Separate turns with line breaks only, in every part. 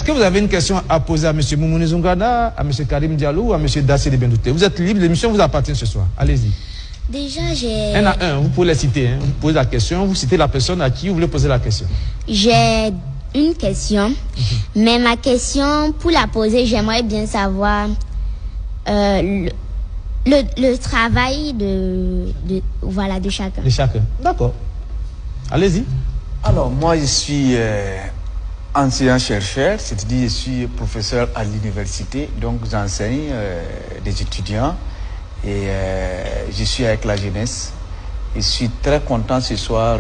Est-ce que vous avez une question à poser à M. Moumouni Zoungana, à M. Karim Diallo ou à M. Dassé Bendouté? Vous êtes libre, l'émission vous appartient ce soir. Allez-y.
Déjà, j'ai...
Un à un, vous pouvez les citer. Hein. Vous posez la question, vous citez la personne à qui vous voulez poser la question.
J'ai une question, mais ma question, pour la poser, j'aimerais bien savoir le travail de chacun.
De chacun. D'accord. Allez-y.
Alors, moi, je suis enseignant-chercheur, c'est-à-dire je suis professeur à l'université, donc j'enseigne des étudiants et je suis avec la jeunesse. Je suis très content ce soir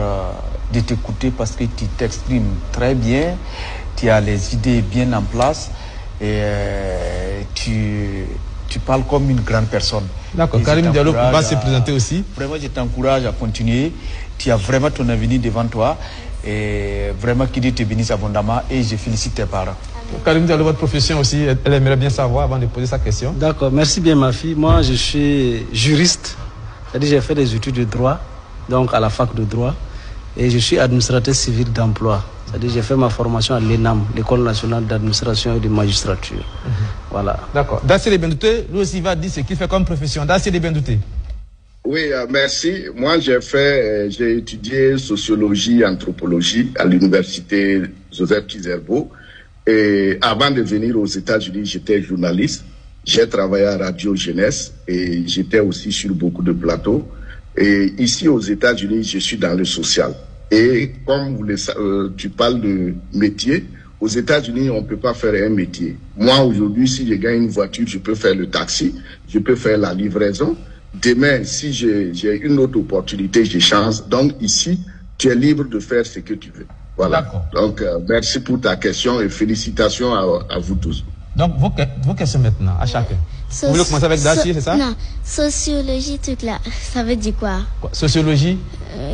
de t'écouter parce que tu t'exprimes très bien, tu as les idées bien en place et tu parles comme une grande personne.
D'accord, Karim Diallo va se présenter aussi.
Vraiment, je t'encourage à continuer. Tu as vraiment ton avenir devant toi. Et vraiment, que Dieu te bénisse abondamment. Et je félicite tes parents.
Karim Diallo, votre profession aussi, elle aimerait bien savoir avant de poser sa question.
D'accord, merci bien ma fille. Moi, je suis juriste. C'est-à-dire j'ai fait des études de droit, donc à la fac de droit. Et je suis administrateur civil d'emploi. C'est-à-dire j'ai fait ma formation à l'ENAM, l'École nationale d'administration et de magistrature. Voilà. D'accord.
Dassé Bendouté, lui aussi va dire ce qu'il fait comme profession. Dassé Bendouté.
Oui, merci. Moi, j'ai étudié sociologie, anthropologie à l'université Joseph Kizerbo. Et avant de venir aux États-Unis, j'étais journaliste. J'ai travaillé à Radio Jeunesse et j'étais aussi sur beaucoup de plateaux. Et ici aux États-Unis, je suis dans le social. Et comme tu parles de métier, aux États-Unis, on ne peut pas faire un métier. Moi, aujourd'hui, si je gagne une voiture, je peux faire le taxi, je peux faire la livraison. Demain, si j'ai une autre opportunité, je change. Donc ici, tu es libre de faire ce que tu veux. Voilà. Donc, merci pour ta question et félicitations à vous tous.
Donc, vos questions maintenant, à chacun. Vous voulez commencer avec Dacier, c'est ça?
Non, sociologie, truc là, ça veut dire quoi?
Sociologie?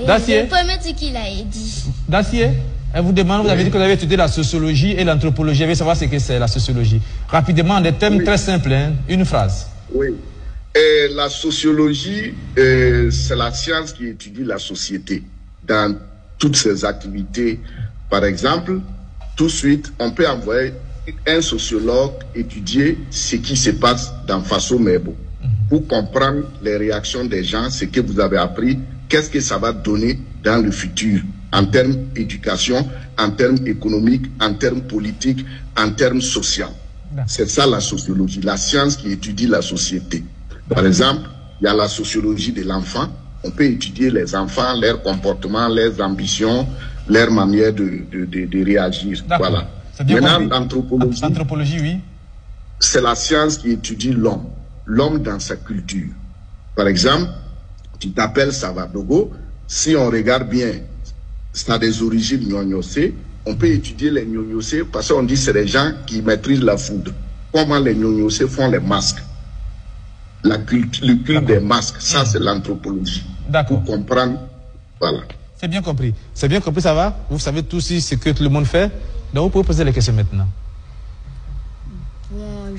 Dacier?
Le premier truc qu'il a dit.
Dacier? Elle vous demande, vous avez dit que vous avez étudié la sociologie et l'anthropologie. Elle veut savoir ce que c'est la sociologie. Rapidement, des thèmes très simples, hein, une phrase.
Oui. Et la sociologie, c'est la science qui étudie la société dans toutes ses activités. Par exemple, tout de suite, on peut envoyer un sociologue étudier ce qui se passe dans Faso Mebo pour comprendre les réactions des gens, ce que vous avez appris, qu'est-ce que ça va donner dans le futur en termes d'éducation, en termes économiques, en termes politiques, en termes sociaux. C'est ça la sociologie, la science qui étudie la société. Par exemple, il y a la sociologie de l'enfant. On peut étudier les enfants, leurs comportements, leurs ambitions, leur manière de réagir. Voilà. Maintenant,
l'anthropologie, oui.
C'est la science qui étudie l'homme, l'homme dans sa culture. Par exemple, tu t'appelles Savadogo. Si on regarde bien, ça a des origines gnognossé. On peut étudier les gnognossé parce qu'on dit que c'est des gens qui maîtrisent la foudre. Comment les gnognossé font les masques. Le culte des masques, ça c'est l'anthropologie.
D'accord.
Pour comprendre, voilà.
C'est bien compris. C'est bien compris, ça va? Vous savez tous ce que tout le monde fait. Donc vous pouvez poser les questions maintenant.
Bon,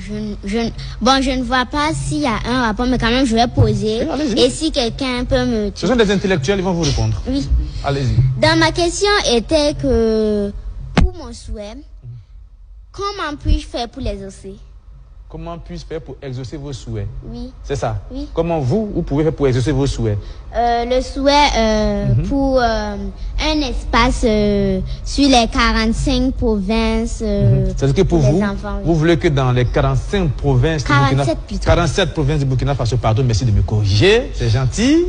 je ne vois pas s'il y a un rapport, mais quand même je vais poser. Et si quelqu'un peut me...
Ce sont des intellectuels, ils vont vous répondre.
Oui.
Allez-y.
Dans ma question était que, pour mon souhait, comment puis-je faire pour l'exaucer?
Comment puis-je faire pour exaucer vos souhaits?
Oui.
C'est ça?
Oui.
Comment vous pouvez faire pour exaucer vos souhaits?
Le souhait pour un espace sur les 45 provinces.
C'est-à-dire que pour vous, enfants, vous voulez que dans les 45 provinces 47 provinces du Burkina Faso, pardon, merci de me corriger, c'est gentil.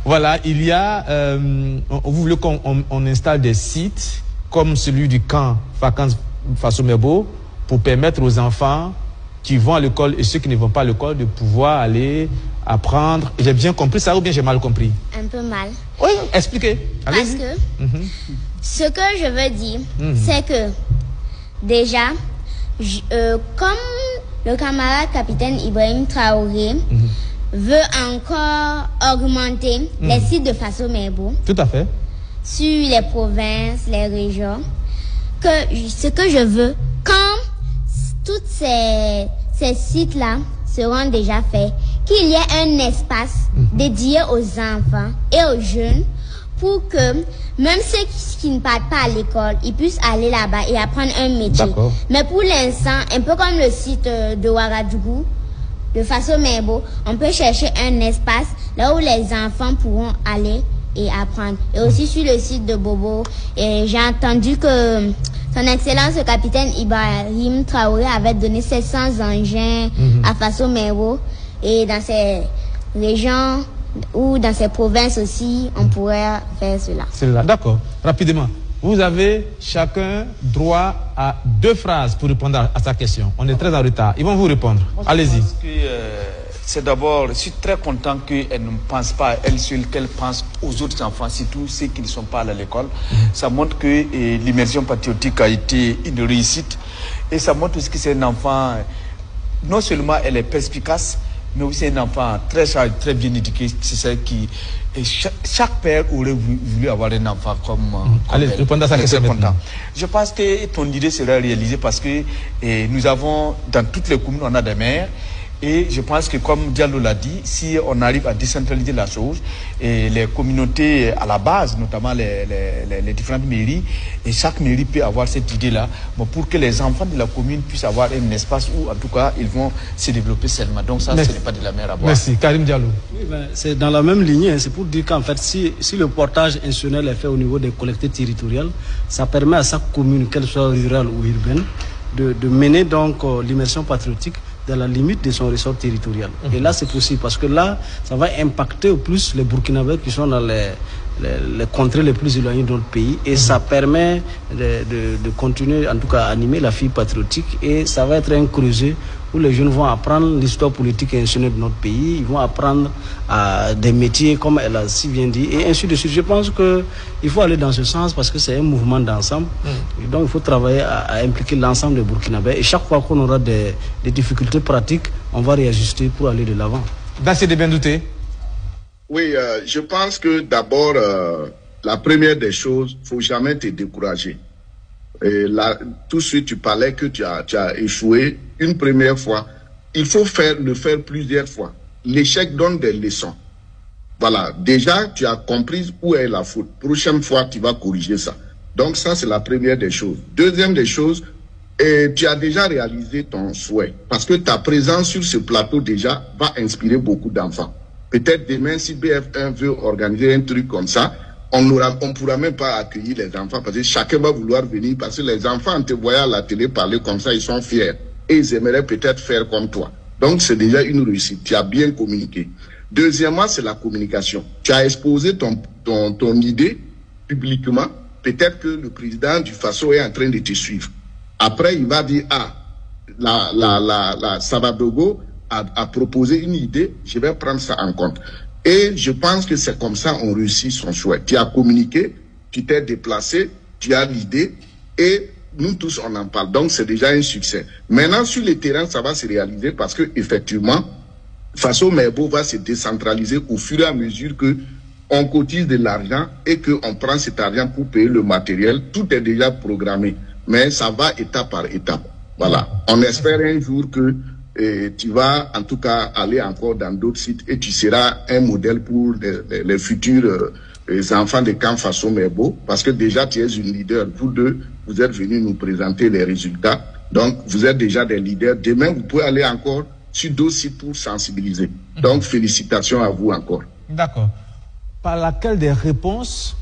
Voilà, il y a, vous voulez qu'on installe des sites comme celui du camp Vacances Faso Mebo, pour permettre aux enfants qui vont à l'école et ceux qui ne vont pas à l'école de pouvoir aller apprendre. J'ai bien compris ça ou bien j'ai mal compris?
Un peu mal.
Oui, expliquez.
Parce que ce que je veux dire, c'est que déjà, comme le camarade capitaine Ibrahim Traoré veut encore augmenter les sites de Faso Mebo.
Tout à fait.
Sur les provinces, les régions, ce que je veux, quand tous ces sites-là seront déjà faits, qu'il y ait un espace dédié aux enfants et aux jeunes pour que même ceux qui ne partent pas à l'école, ils puissent aller là-bas et apprendre un métier. Mais pour l'instant, un peu comme le site de Ouagadougou, de Faso Mebo, on peut chercher un espace là où les enfants pourront aller et apprendre. Et aussi sur le site de Bobo, j'ai entendu que son Excellence le capitaine Ibrahim Traoré avait donné 700 engins à Faso Mebo, et dans ces régions ou dans ces provinces aussi, on pourrait faire cela.
C'est là, d'accord. Rapidement, vous avez chacun droit à 2 phrases pour répondre à sa question. On est très en retard. Ils vont vous répondre. Allez-y.
C'est d'abord, je suis très content qu'elle ne pense pas à elle seule, qu'elle pense aux autres enfants, surtout ceux qui ne sont pas à l'école. Ça montre que l'immersion patriotique a été une réussite. Et ça montre aussi que c'est un enfant, non seulement elle est perspicace, mais aussi un enfant très sage, très bien éduqué. C'est celle qui... Et chaque père aurait voulu avoir un enfant comme
allez, répondez à ça question maintenant.
Je pense que ton idée sera réalisée parce que nous avons, dans toutes les communes, on a des maires. Et je pense que, comme Diallo l'a dit, si on arrive à décentraliser la chose, et les communautés à la base, notamment les différentes mairies, et chaque mairie peut avoir cette idée-là, pour que les enfants de la commune puissent avoir un espace où, en tout cas, ils vont se développer seulement. Donc ça, ce n'est pas de la mer à boire.
Merci. Karim Diallo.
Oui, ben, c'est dans la même lignée. C'est pour dire qu'en fait, si le portage institutionnel est fait au niveau des collectivités territoriales, ça permet à chaque commune, qu'elle soit rurale ou urbaine, de mener donc l'immersion patriotique dans la limite de son ressort territorial. Et là, c'est possible parce que là, ça va impacter au plus les Burkinabés qui sont dans les contrées les plus éloignées de notre pays. Et ça permet de continuer, en tout cas, à animer la fille patriotique. Et ça va être un creuset où les jeunes vont apprendre l'histoire politique et institutionnelle de notre pays. Ils vont apprendre des métiers, comme elle a si bien dit, et ainsi de suite. Je pense qu'il faut aller dans ce sens parce que c'est un mouvement d'ensemble. Et donc, il faut travailler à impliquer l'ensemble des Burkinabés. Et chaque fois qu'on aura des difficultés pratiques, on va réajuster pour aller de l'avant.
Dassé de Bendouté.
Oui, je pense que d'abord, la première des choses, il ne faut jamais te décourager. Et là, tout de suite, tu parlais que tu as échoué une première fois. Il faut le faire plusieurs fois. L'échec donne des leçons. Voilà. Déjà, tu as compris où est la faute. Prochaine fois, tu vas corriger ça. Donc, ça, c'est la première des choses. Deuxième des choses, tu as déjà réalisé ton souhait. Parce que ta présence sur ce plateau, déjà, va inspirer beaucoup d'enfants. Peut-être demain, si BF1 veut organiser un truc comme ça, on ne pourra même pas accueillir les enfants parce que chacun va vouloir venir parce que les enfants, en te voyant à la télé parler comme ça, ils sont fiers. Et ils aimeraient peut-être faire comme toi. Donc, c'est déjà une réussite. Tu as bien communiqué. Deuxièmement, c'est la communication. Tu as exposé ton idée publiquement. Peut-être que le président du Faso est en train de te suivre. Après, il va dire, la Savadogo a proposé une idée, je vais prendre ça en compte. Et je pense que c'est comme ça on réussit son souhait. Tu as communiqué, tu t'es déplacé, tu as l'idée et nous tous on en parle. Donc c'est déjà un succès. Maintenant sur le terrain ça va se réaliser parce que effectivement Faso Mebo va se décentraliser au fur et à mesure que on cotise de l'argent et que on prend cet argent pour payer le matériel. Tout est déjà programmé, mais ça va étape par étape. Voilà. On espère un jour que tu vas en tout cas aller encore dans d'autres sites et tu seras un modèle pour les futurs enfants de Camp Faso Mebo parce que déjà tu es une leader. Vous deux, vous êtes venus nous présenter les résultats. Donc vous êtes déjà des leaders. Demain, vous pouvez aller encore sur d'autres sites pour sensibiliser. Donc félicitations à vous encore.
D'accord. Par laquelle des réponses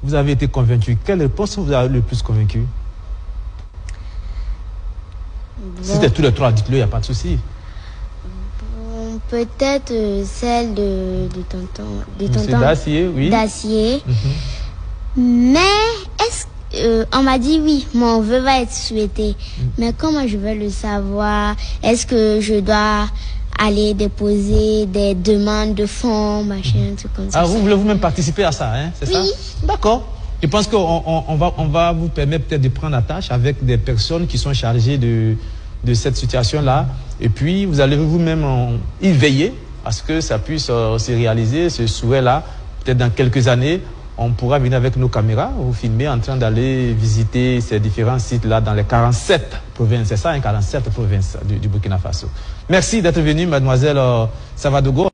vous avez été convaincu? Quelle réponse vous avez le plus convaincu? Si c'était tous les trois, dites-le, il n'y a pas de souci.
Bon, peut-être celle de tonton
Dacier, oui.
Dacier. Mais on m'a dit oui, mon vœu va être souhaité. Mais comment je vais le savoir? Est-ce que je dois aller déposer des demandes de fonds, machin, tout comme ça?
Ah, vous voulez vous-même participer à ça, hein? C'est ça? D'accord. Je pense qu'on va vous permettre peut-être de prendre la tâche avec des personnes qui sont chargées de cette situation-là. Et puis, vous allez vous-même y veiller à ce que ça puisse se réaliser, ce souhait-là. Peut-être dans quelques années, on pourra venir avec nos caméras, vous filmer en train d'aller visiter ces différents sites-là dans les 47 provinces. C'est ça, hein, 47 provinces du Burkina Faso. Merci d'être venue, mademoiselle Savadogo.